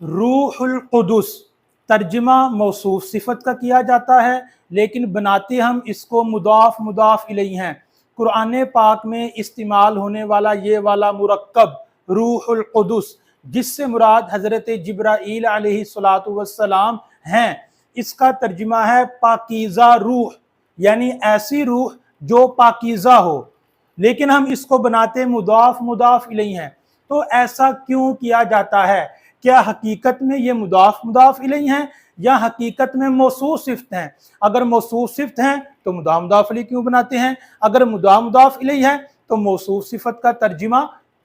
रूहुल कुदुस तर्जमा मौसूफ सिफत का किया जाता है, लेकिन बनाते हम इसको मुदाफ इलैहि हैं। कुरान पाक में इस्तेमाल होने वाला ये वाला मुरक्कब रूहुल कुदुस, जिससे मुराद हज़रत जिब्राईल अलैहिस्सलातु वस्सलाम हैं, इसका तर्जमा है पाकीज़ा रूह, यानी ऐसी रूह जो पाकीज़ा हो, लेकिन हम इसको बनाते मुदाफ इलैहि हैं। तो ऐसा क्यों किया जाता है? क्या हकीकत में ये मुदाफ इलैहि हैं या हकीकत में मौसूफ सिफ्त हैं? अगर मौसूफ सिफ्त हैं तो मुदाफ इलैहि क्यों बनाते हैं? अगर मुदाफ इलैहि है तो मौसूफ सिफत का तर्जुमा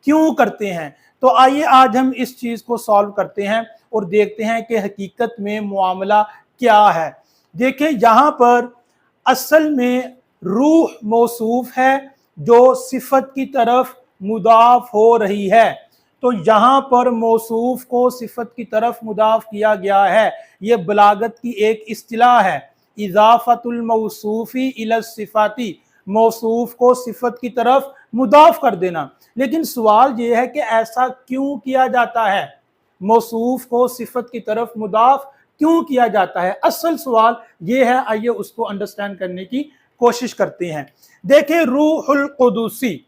क्यों करते हैं? तो आइए आज हम इस चीज़ को सॉल्व करते हैं और देखते हैं कि हकीकत में मामला क्या है। देखिए, यहाँ पर असल में रूह मौसूफ है जो सिफत की तरफ मुदाफ हो रही है। तो यहाँ पर मौसूफ को सिफत की तरफ मुदाफ किया गया है। ये बलागत की एक इस्तिलाह है, इज़ाफ़तुल मौसूफ़ी इला सिफ़ाती, मौसूफ को सिफत की तरफ मुदाफ कर देना। लेकिन सवाल ये है कि ऐसा क्यों किया जाता है? मौसूफ को सिफत की तरफ मुदाफ क्यों किया जाता है? असल सवाल ये है, आइए उसको अंडरस्टैंड करने की कोशिश करते हैं। देखिए, रूहुल कुदुसी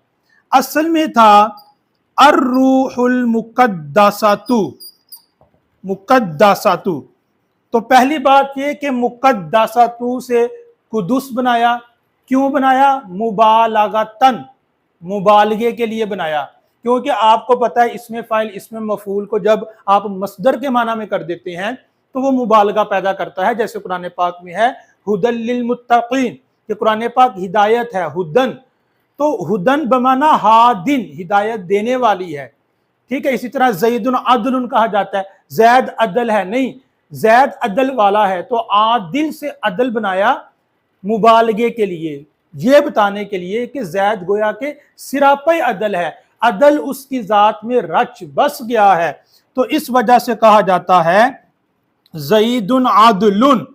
असल में था अर्रूहुल मुक़द्दसातु। तो पहली बात ये कि मुक़द्दसातु से कुदुस बनाया। क्यों बनाया? मुबालगतन, मुबालगे के लिए बनाया। क्योंकि आपको पता है इसमें फ़ाइल इसमें मफ़ूल को जब आप मस्दर के माना में कर देते हैं तो वो मुबालगा पैदा करता है। जैसे कुरान पाक में है हुदल लिल मुत्तक़ीन, कि कुरान पाक हिदायत है, हुदन, तो हुदन बमाना हादिन, हिदायत देने वाली है। ठीक है। इसी तरह ज़ैदुन अदलुन कहा जाता है, जैद अदल है, नहीं, जैद अदल वाला है। तो आदिल से अदल बनाया मुबालगे के लिए, ये बताने के लिए कि जैद गोया के सिरापे अदल है, अदल उसकी जात में रच बस गया है। तो इस वजह से कहा जाता है ज़ैदुन आदिलुन,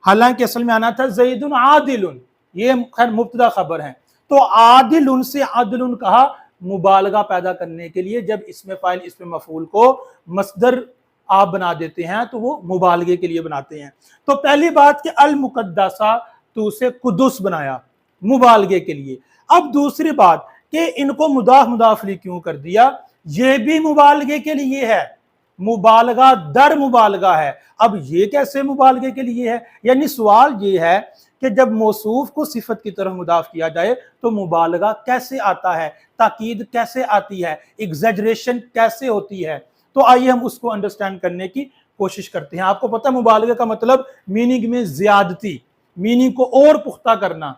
हालांकि असल में आना था ज़ैदुन आदिलुन, ये खैर मुब्तदा खबर है। तो आदिलुन से आदिलुन कहा मुबालगा पैदा करने के लिए। जब इसमें फाइल इसमें मफूल को मस्दर आप बना देते हैं तो वो मुबालगे के लिए बनाते हैं। तो पहली बात कि अल मुक़द्दसा तो उसे कुदुस बनाया मुबालगे के लिए। अब दूसरी बात कि इनको मुदाफ इलैहि क्यों कर दिया? ये भी मुबालगे के लिए है, मुबालगा दर मुबालगा है। अब ये कैसे मुबालगे के लिए है? यानी सवाल ये है कि जब मौसूफ को सिफत की तरफ मुदाफ किया जाए तो मुबालगा कैसे आता है, ताकीद कैसे आती है, एग्जैजरेशन कैसे होती है? तो आइए हम उसको अंडरस्टैंड करने की कोशिश करते हैं। आपको पता है मुबालगे का मतलब मीनिंग में ज्यादती, मीनिंग को और पुख्ता करना।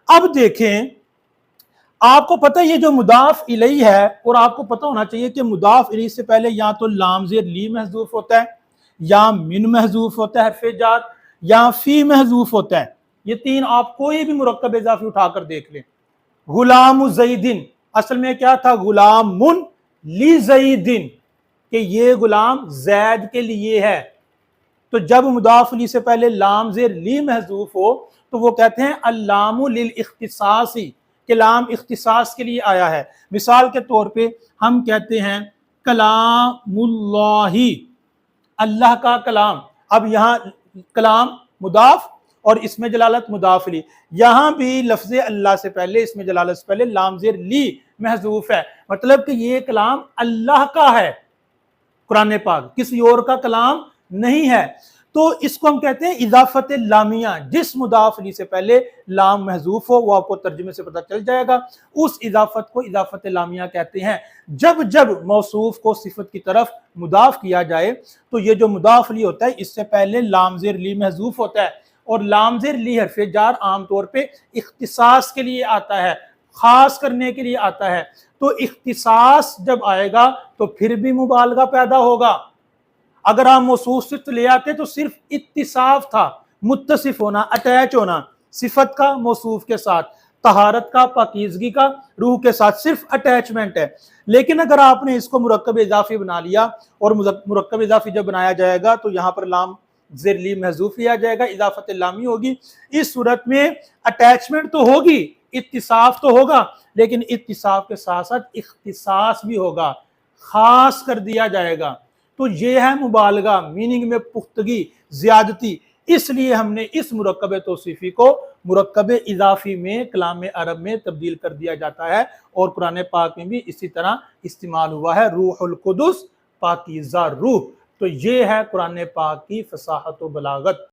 अब देखें, आपको पता है ये जो मुदाफ इलैहि है, और आपको पता होना चाहिए कि मुदाफ इलैहि से पहले या तो लाम ज़ेर ली महजूफ होता है, या मिन महजूफ होता है हर्फ़े जार, या फी महजूफ होता है। ये तीन आप कोई भी मुरक्कब इज़ाफ़ी उठाकर देख लें। गुलाम ज़ैदिन असल में क्या था? गुलामुन ली ज़ैदिन, कि ये गुलाम जैद के लिए है। तो जब मुदाफ इलैहि से पहले लाम ज़ेर ली महजूफ हो तो वो कहते हैं अल्लामु लिल इख्तिसासी, कि लाम इख्तिसास के लिए आया है। मिसाल के तौर पे हम कहते हैं कलामुल्लाही, अल्लाह का कलाम। अब यहाँ कलाम मुदाफ और इसमें जलालत मुदाफ इलैहि, यहाँ भी लफ्ज़ अल्लाह से पहले इसमें जलालत से पहले लाम ज़ेर ली महजूफ है। मतलब कि ये कलाम अल्लाह का है, कुरान पाक किसी और का कलाम नहीं है। तो इसको हम कहते हैं इजाफत लामिया। जिस मुदाफ इलैहि से पहले लाम महजूफ हो, वो आपको तर्जुमे से पता चल जाएगा, उस इजाफत को इजाफत लामिया कहते हैं। जब जब मौसूफ को सिफत की तरफ मुदाफ किया जाए तो ये जो मुदाफ इलैहि होता है इससे पहले लाम ज़ेर ली महजूफ होता है, और लाम ज़ेर ली हर्फ़े जार आमतौर पे इख्तिसास के लिए आता है, खास करने के लिए आता है। तो इख्तिसास जब आएगा तो फिर भी मुबालगा पैदा होगा। अगर आप मौसूफ सिफ्त ले आते तो सिर्फ इत्तिसाफ था, मुत्तसिफ होना, अटैच होना सिफत का मौसूफ के साथ, तहारत का, पाकीज़गी का, रूह के साथ सिर्फ अटैचमेंट है। लेकिन अगर आपने इसको मुरक्कब इज़ाफ़ी बना लिया, और मुरक्कब इज़ाफ़ी जब बनाया जाएगा तो यहाँ पर लाम ज़ेर ली महजूफ लिया जाएगा, इज़ाफ़त लामी होगी। इस सूरत में अटैचमेंट तो होगी, इत्तिसाफ तो होगा, लेकिन इत्तिसाफ के साथ साथ इख्तिसास भी होगा, खास कर दिया जाएगा। تو یہ ہے مبالغہ، میننگ میں پختگی، زیادتی۔ اس لیے ہم نے اس مرکب توصیفی کو مرکب اضافی میں کلام عرب میں تبدیل کر دیا جاتا ہے، اور قرآن پاک میں بھی اسی طرح استعمال ہوا ہے، روح القدس، پاکیزہ روح۔ تو یہ ہے قرآن پاک کی فصاحت و بلاغت۔